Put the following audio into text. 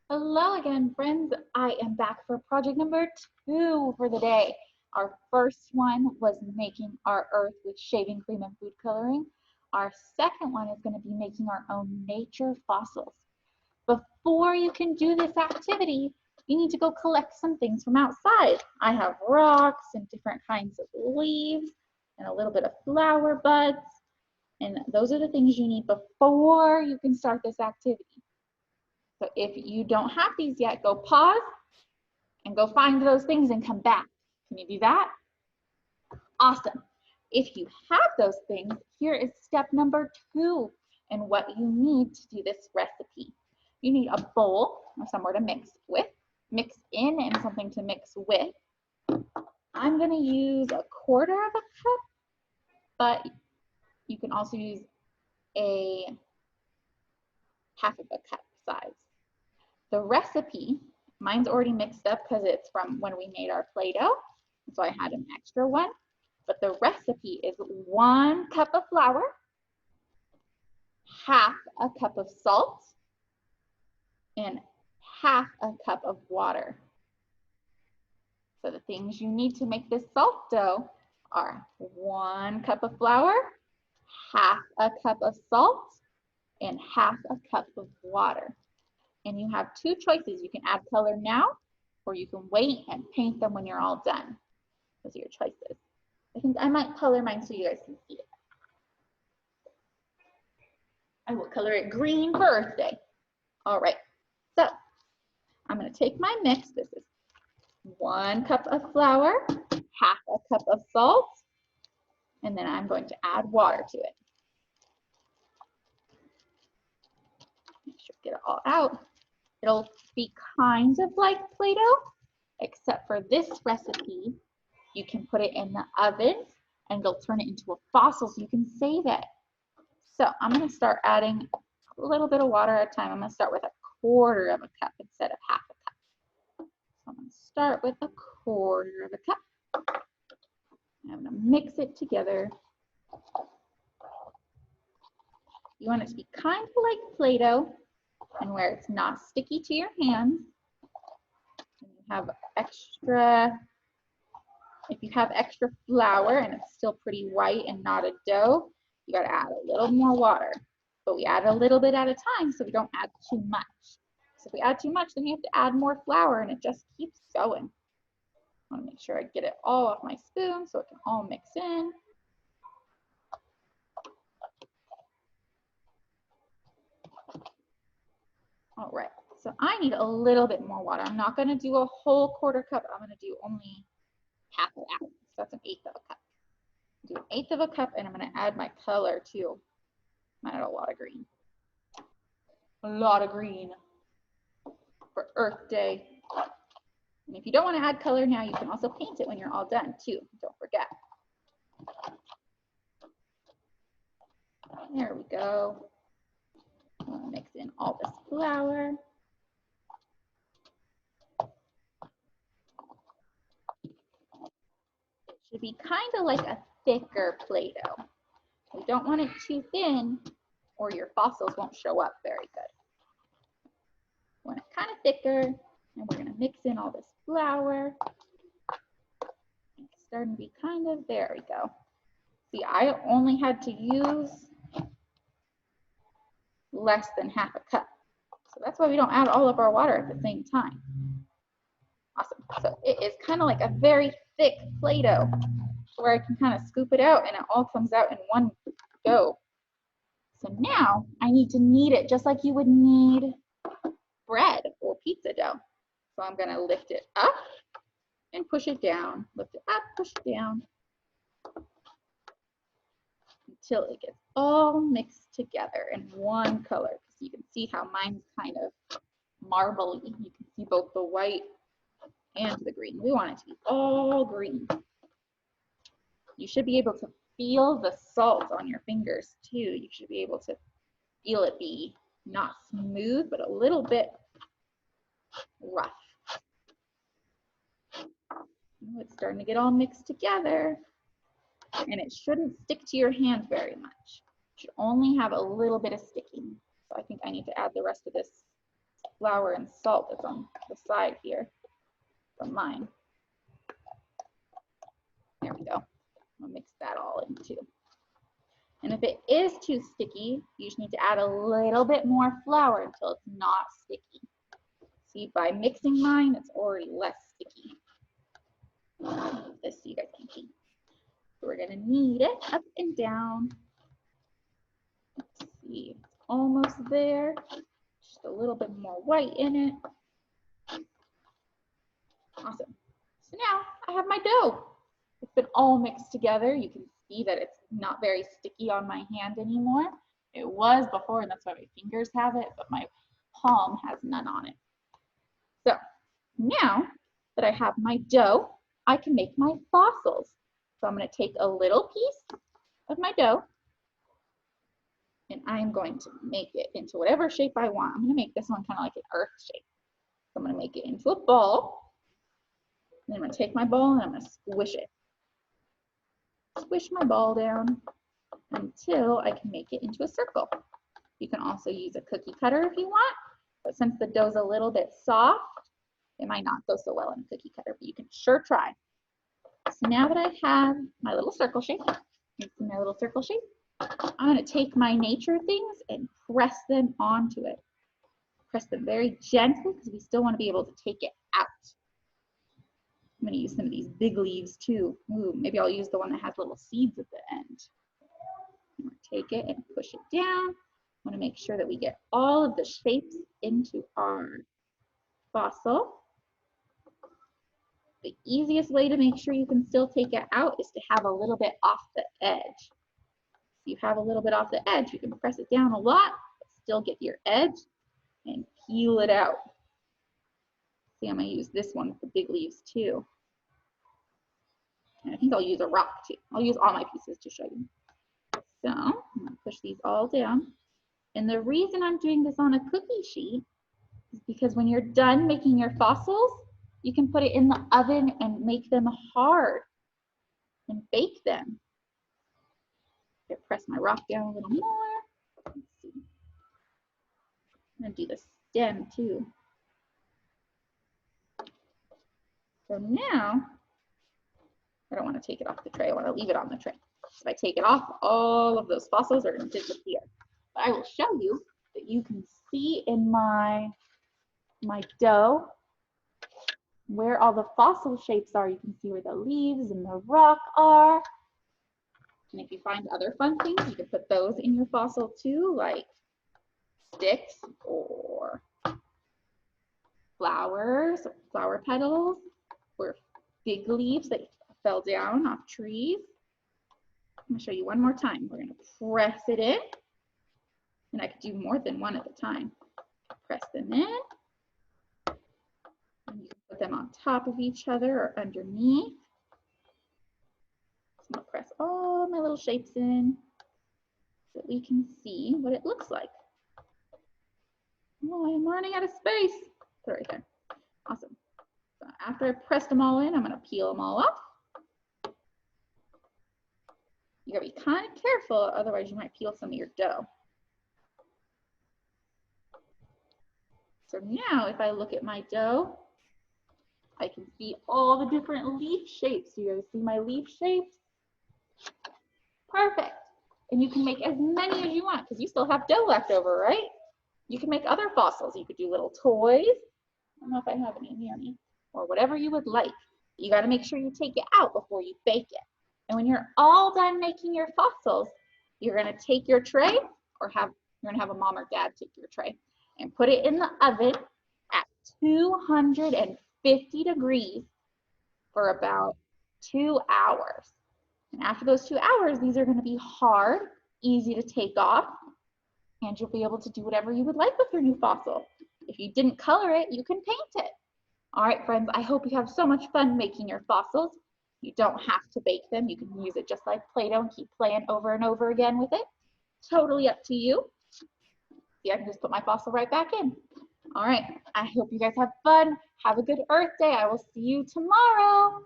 Hello again, friends. I am back for project number 2 for the day. Our first one was making our earth with shaving cream and food coloring. Our second one is going to be making our own nature fossils. Before you can do this activity, you need to go collect some things from outside. I have rocks and different kinds of leaves and a little bit of flower buds. And those are the things you need before you can start this activity. So if you don't have these yet, go pause and go find those things and come back. Can you do that? Awesome. If you have those things, here is step number 2 and what you need to do this recipe. You need a bowl or somewhere to mix in and something to mix with. I'm going to use a quarter of a cup, but you can also use a half of a cup size. The recipe, mine's already mixed up because it's from when we made our Play-Doh, so I had an extra one. But the recipe is 1 cup of flour, half a cup of salt, and half a cup of water. So the things you need to make this salt dough are 1 cup of flour, half a cup of salt, and half a cup of water. And you have 2 choices. You can add color now, or you can wait and paint them when you're all done. Those are your choices. I think I might color mine so you guys can see it. I will color it green for Earth Day. All right, so I'm going to take my mix. This is 1 cup of flour, half a cup of salt, and then I'm going to add water to it. Make sure to get it all out. It'll be kind of like Play-Doh, except for this recipe, you can put it in the oven and it'll turn it into a fossil so you can save it. So I'm going to start adding a little bit of water at a time. I'm going to start with a quarter of a cup instead of half a cup. So I'm going to start with a quarter of a cup. I'm going to mix it together. You want it to be kind of like Play-Doh and where it's not sticky to your hands. And you have extra, if you have extra flour and it's still pretty white and not a dough, you got to add a little more water. But we add a little bit at a time so we don't add too much. So if we add too much, then you have to add more flour and it just keeps going. I want to make sure I get it all off my spoon so it can all mix in. All right, so I need a little bit more water. I'm not going to do a whole quarter cup. I'm going to do only half of that. So that's 1/8 of a cup. Do 1/8 of a cup, and I'm going to add my color too. I'm going to add a lot of green. A lot of green for Earth Day. And if you don't want to add color now, you can also paint it when you're all done too. Don't forget. There we go. We'll mix in all this flour. It should be kind of like a thicker Play-Doh. We don't want it too thin or your fossils won't show up very good. We want it kind of thicker, and we're going to mix in all this flour. It's starting to be kind of, there we go. See, I only had to use less than half a cup. So that's why we don't add all of our water at the same time. Awesome. So it is kind of like a very thick Play-Doh where I can kind of scoop it out and it all comes out in one go. So now I need to knead it just like you would knead bread or pizza dough. So I'm going to lift it up and push it down. Lift it up, push it down until it gets all mixed together in one color. So you can see how mine's kind of marbly. You can see both the white and the green. We want it to be all green. You should be able to feel the salt on your fingers too. You should be able to feel it be not smooth, but a little bit rough. It's starting to get all mixed together, and it shouldn't stick to your hand very much. It should only have a little bit of sticking. So I think I need to add the rest of this flour and salt that's on the side here from mine. There we go. I'll mix that all in too. And if it is too sticky, you just need to add a little bit more flour until it's not sticky. See, by mixing mine, it's already less sticky. This so you guys can see. So we're gonna knead it up and down. Let's see, it's almost there. Just a little bit more white in it. Awesome. So now I have my dough. It's been all mixed together. You can see that it's not very sticky on my hand anymore. It was before, and that's why my fingers have it, but my palm has none on it. So now that I have my dough, I can make my fossils. So I'm going to take a little piece of my dough, and I'm going to make it into whatever shape I want. I'm going to make this one kind of like an earth shape. So I'm going to make it into a ball. And I'm going to take my ball and I'm going to squish it. Squish my ball down until I can make it into a circle. You can also use a cookie cutter if you want, but since the dough's a little bit soft, it might not go so well in a cookie cutter, but you can sure try. So now that I have my little circle shape, I'm going to take my nature things and press them onto it. Press them very gently because we still want to be able to take it out. I'm going to use some of these big leaves too. Ooh, maybe I'll use the one that has little seeds at the end. I'm going to take it and push it down. I want to make sure that we get all of the shapes into our fossil. The easiest way to make sure you can still take it out is to have a little bit off the edge. If you have a little bit off the edge, you can press it down a lot, but still get your edge and peel it out. See, I'm going to use this one with the big leaves too. And I think I'll use a rock too. I'll use all my pieces to show you. So I'm going to push these all down. And the reason I'm doing this on a cookie sheet is because when you're done making your fossils, you can put it in the oven and make them hard and bake them. I'm going to press my rock down a little more. Let's see. I'm going to do the stem too. So now, I don't want to take it off the tray. I want to leave it on the tray. If I take it off, all of those fossils are going to disappear. But I will show you that you can see in my dough where all the fossil shapes are. You can see where the leaves and the rock are. And if you find other fun things, you can put those in your fossil too, like sticks or flowers, flower petals, or big leaves that fell down off trees. I'm going to show you one more time. We're going to press it in. And I could do more than one at a time. Press them in. And you can put them on top of each other or underneath. So I'm going to press all my little shapes in so that we can see what it looks like. Oh, I'm running out of space. Put it right there. Awesome. So after I pressed them all in, I'm going to peel them all off. You gotta be kind of careful, otherwise you might peel some of your dough. So now if I look at my dough, I can see all the different leaf shapes. You guys see my leaf shapes? Perfect. And you can make as many as you want because you still have dough left over, right? You can make other fossils. You could do little toys. I don't know if I have any near me. Or whatever you would like. You got to make sure you take it out before you bake it. And when you're all done making your fossils, you're going to take your tray or you're going to have a mom or dad take your tray and put it in the oven at 250 degrees for about 2 hours. And after those 2 hours, these are going to be hard, easy to take off, and you'll be able to do whatever you would like with your new fossil. If you didn't color it, you can paint it. All right, friends, I hope you have so much fun making your fossils. You don't have to bake them. You can use it just like Play-Doh and keep playing over and over again with it. Totally up to you. See, I can just put my fossil right back in. All right, I hope you guys have fun. Have a good Earth Day. I will see you tomorrow.